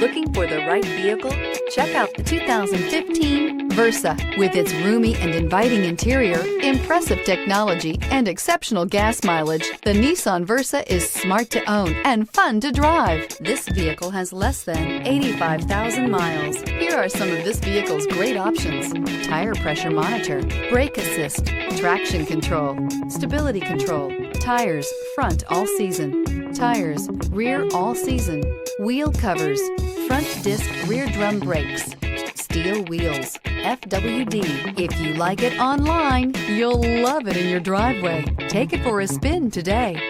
Looking for the right vehicle? Check out the 2015 Versa. With its roomy and inviting interior, impressive technology, and exceptional gas mileage, the Nissan Versa is smart to own and fun to drive. This vehicle has less than 85,000 miles. Here are some of this vehicle's great options: tire pressure monitor, brake assist, traction control, stability control, tires front all season, tires rear all season, wheel covers, front disc rear drum brakes, steel wheels, FWD. If you like it online, you'll love it in your driveway. Take it for a spin today.